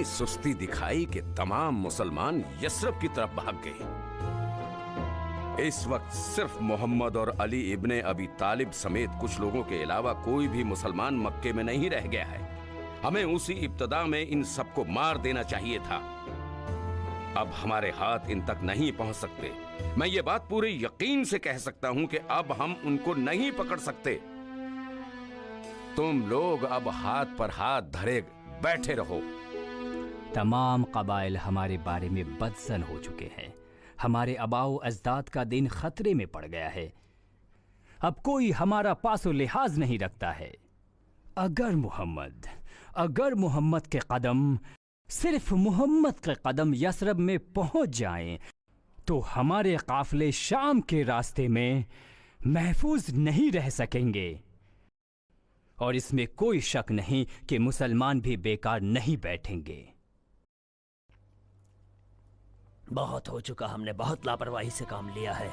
सुस्ती दिखाई कि तमाम मुसलमान यस्रब की तरफ भाग गए। इस वक्त सिर्फ मोहम्मद और अली इब्ने अबी तालिब समेत कुछ लोगों के अलावा कोई भी मुसलमान मक्के में नहीं रह गया है। हमें उसी इब्तदा में इन सबको मार देना चाहिए था। अब हमारे हाथ इन तक नहीं पहुंच सकते। मैं ये बात पूरे यकीन से कह सकता हूं कि अब हम उनको नहीं पकड़ सकते। तुम लोग अब हाथ पर हाथ धरे बैठे रहो। तमाम कबाइल हमारे बारे में बदसन हो चुके हैं। हमारे अबाओ अजदाद का दिन खतरे में पड़ गया है। अब कोई हमारा पासो लिहाज नहीं रखता है। अगर मोहम्मद के कदम, सिर्फ मोहम्मद के कदम यसरब में पहुंच जाएं, तो हमारे काफिले शाम के रास्ते में महफूज नहीं रह सकेंगे। और इसमें कोई शक नहीं कि मुसलमान भी बेकार नहीं बैठेंगे। बहुत हो चुका, हमने बहुत लापरवाही से काम लिया है।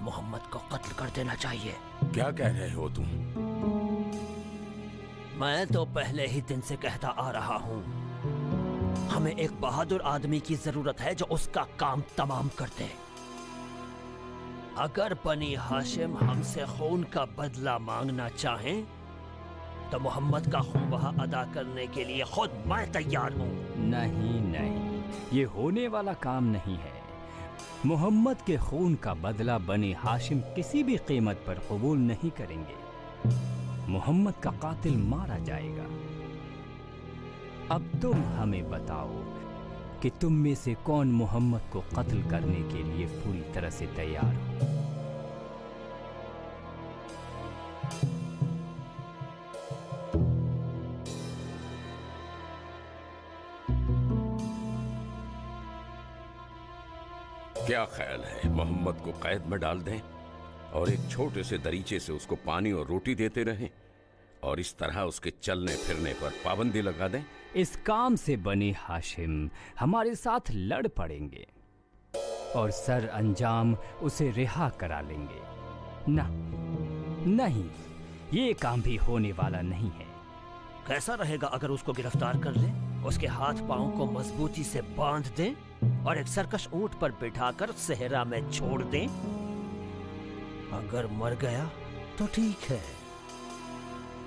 मोहम्मद को कत्ल कर देना चाहिए। क्या कह रहे हो तुम? मैं तो पहले ही दिन से कहता आ रहा हूं, हमें एक बहादुर आदमी की जरूरत है जो उसका काम तमाम कर दे। अगर बनी हाशिम हमसे खून का बदला मांगना चाहें तो मोहम्मद का खून बहा अदा करने के लिए खुद मैं तैयार हूं। नहीं, ये होने वाला काम नहीं है। मोहम्मद के खून का बदला बनी हाशिम किसी भी कीमत पर कबूल नहीं करेंगे। मोहम्मद का कातिल मारा जाएगा। अब तुम हमें बताओ कि तुम में से कौन मोहम्मद को कत्ल करने के लिए पूरी तरह से तैयार हो? क्या ख्याल है, मोहम्मद को कैद में डाल दें और एक छोटे से दरीचे से उसको पानी और रोटी देते रहें और इस तरह उसके चलने फिरने पर पाबंदी लगा दें? इस काम से बनी हाशिम हमारे साथ लड़ पड़ेंगे और सर अंजाम उसे रिहा करा लेंगे। नहीं, ये काम भी होने वाला नहीं है। कैसा रहेगा अगर उसको गिरफ्तार कर ले, उसके हाथ पांव को मजबूती से बांध दें और एक सरकश ऊंट पर बिठाकर सहरा में छोड़ दें? अगर मर गया तो ठीक है,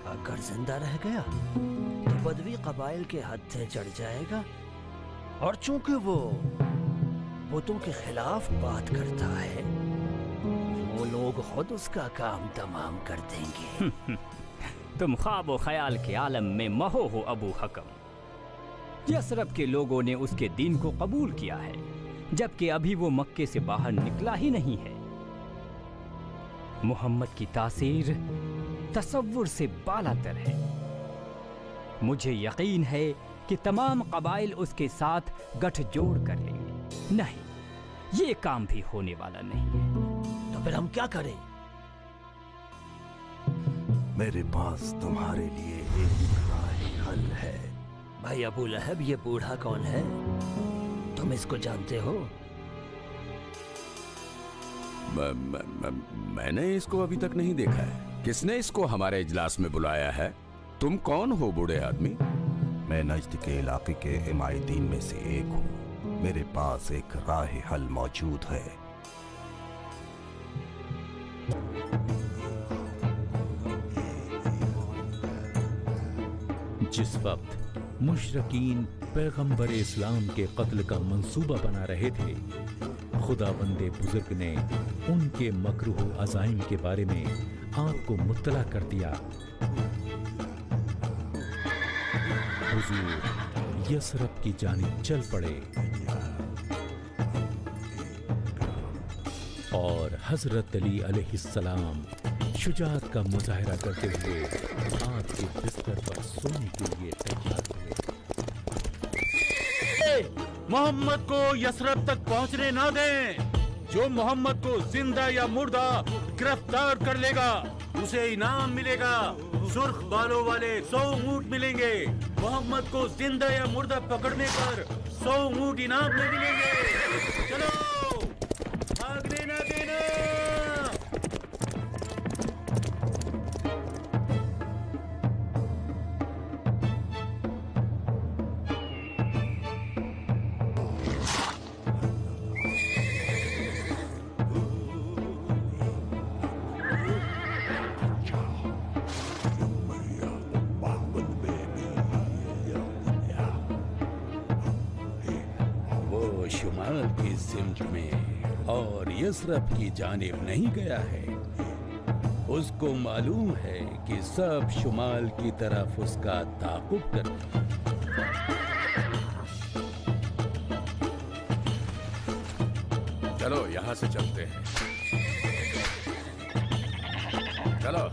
अगर जिंदा रह गया तो बदवी कबाइल के हत्थे चढ़ जाएगा और चूंकि वो बुतों के खिलाफ बात करता है, वो लोग खुद उसका काम तमाम कर देंगे। तुम ख्वाब ख्याल के आलम में महो हो अबू हकम। यसरब के लोगों ने उसके दीन को कबूल किया है, जबकि अभी वो मक्के से बाहर निकला ही नहीं है। मोहम्मद की तासीर तसव्वुर से बालातर है। मुझे यकीन है कि तमाम कबाइल उसके साथ गठजोड़ कर लेंगे। नहीं, ये काम भी होने वाला नहीं है। तो फिर हम क्या करें? मेरे पास तुम्हारे लिए एक राह हल है। भाई अबू लहब, ये बूढ़ा कौन है? तुम इसको जानते हो? मैंने इसको अभी तक नहीं देखा है। किसने इसको हमारे इजलास में बुलाया है? तुम कौन हो बूढ़े आदमी? मैं नज्द के इलाके के हिमायतीन में से एक हूँ। मेरे पास एक राह हल मौजूद है। जिस वक्त मुशरकीन पैगंबर इस्लाम के कत्ल का मंसूबा बना रहे थे, खुदाबंदे बुजुर्ग ने उनके मकरूह अज़ाइम के बारे में आपको मुत्तला कर दिया। हुजूर यसरब की जानिब चल पड़े और हजरत अली अलैहिस्सलाम शुजाअत का मुजाहिरा करते हुए आपके बिस्तर पर सोने के लिए तैयार हुए। मोहम्मद को यसरब तक पहुंचने ना दें। जो मोहम्मद को जिंदा या मुर्दा गिरफ्तार कर लेगा उसे इनाम मिलेगा। सुर्ख बालों वाले 100 ऊंट मिलेंगे। मोहम्मद को जिंदा या मुर्दा पकड़ने पर 100 ऊंट इनाम में मिलेंगे। चलो, भागने ना देना। शुमाल की सिमत में और यसरफ की जानिब नहीं गया है, उसको मालूम है कि सब शुमाल की तरफ उसका ताक़ुब करते हैं। चलो यहाँ से चलते हैं। चलो।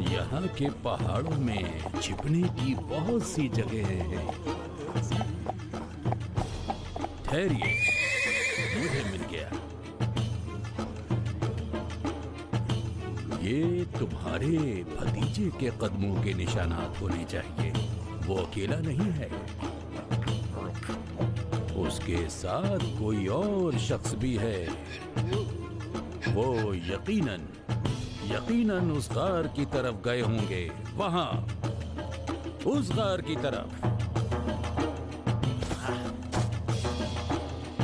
यहाँ के पहाड़ों में छिपने की बहुत सी जगहें हैं। ठहरिए, मुझे मिल गया। ये तुम्हारे भतीजे के कदमों के निशानात होने चाहिए। वो अकेला नहीं है, उसके साथ कोई और शख्स भी है। वो यकीनन उस गार की तरफ गए होंगे, वहां उस गार की तरफ।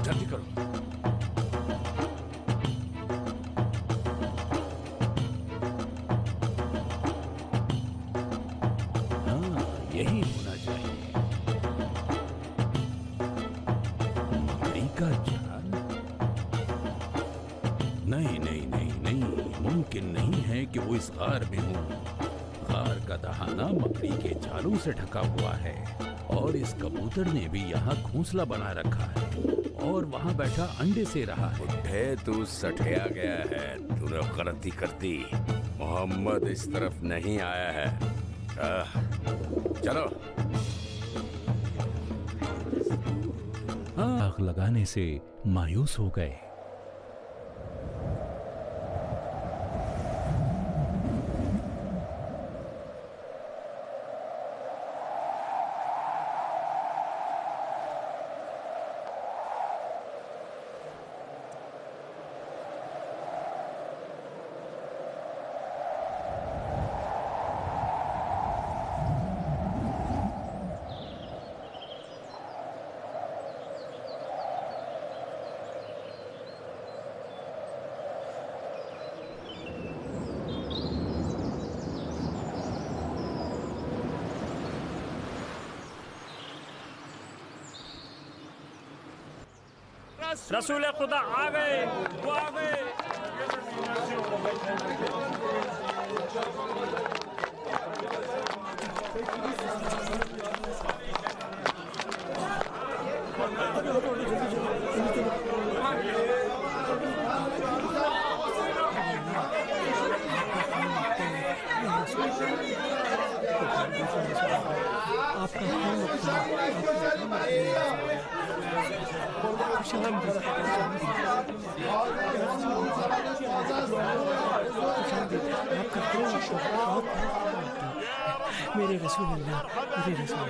जल्दी करो। हाँ, यही होना चाहिए। मकड़ी का जाल? नहीं नहीं नहीं नहीं, मुमकिन नहीं है कि वो इस गार में हो। गार का दहाना मकड़ी के जालों से ढका हुआ है और इस कबूतर ने भी यहाँ घोंसला बना रखा है और वहाँ बैठा अंडे से रहा है। बुढ़े, तू सठिया गया है। तूने गलती कर दी। मोहम्मद इस तरफ नहीं आया है। चलो। आग लगाने से मायूस हो गए। रसूल खुदा आ गए, वो आ गए। मेरे रसूल अल्लाह, मेरे रसूल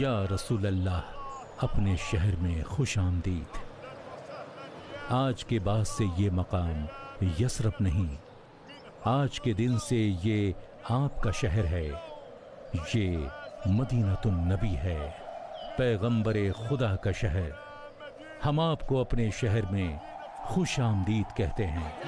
या रसूल अल्लाह, अपने शहर में खुश आमदीद। आज के बाद से ये मकाम यसरब नहीं, आज के दिन से ये आपका शहर है। ये मदीनतुन नबी है, पैगंबरे खुदा का शहर। हम आपको अपने शहर में खुश आमदीद कहते हैं।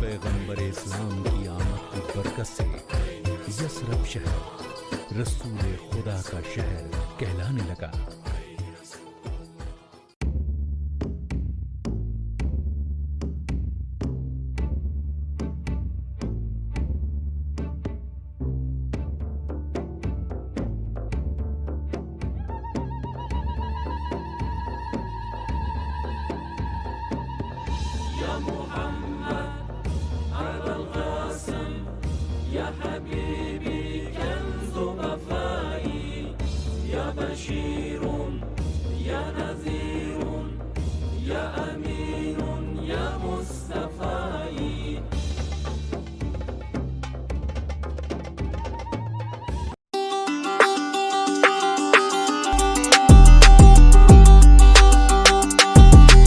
पैगंबर इस्लाम की आमद की बरकत से यसरब शहर रसूल खुदा का शहर कहलाने लगा।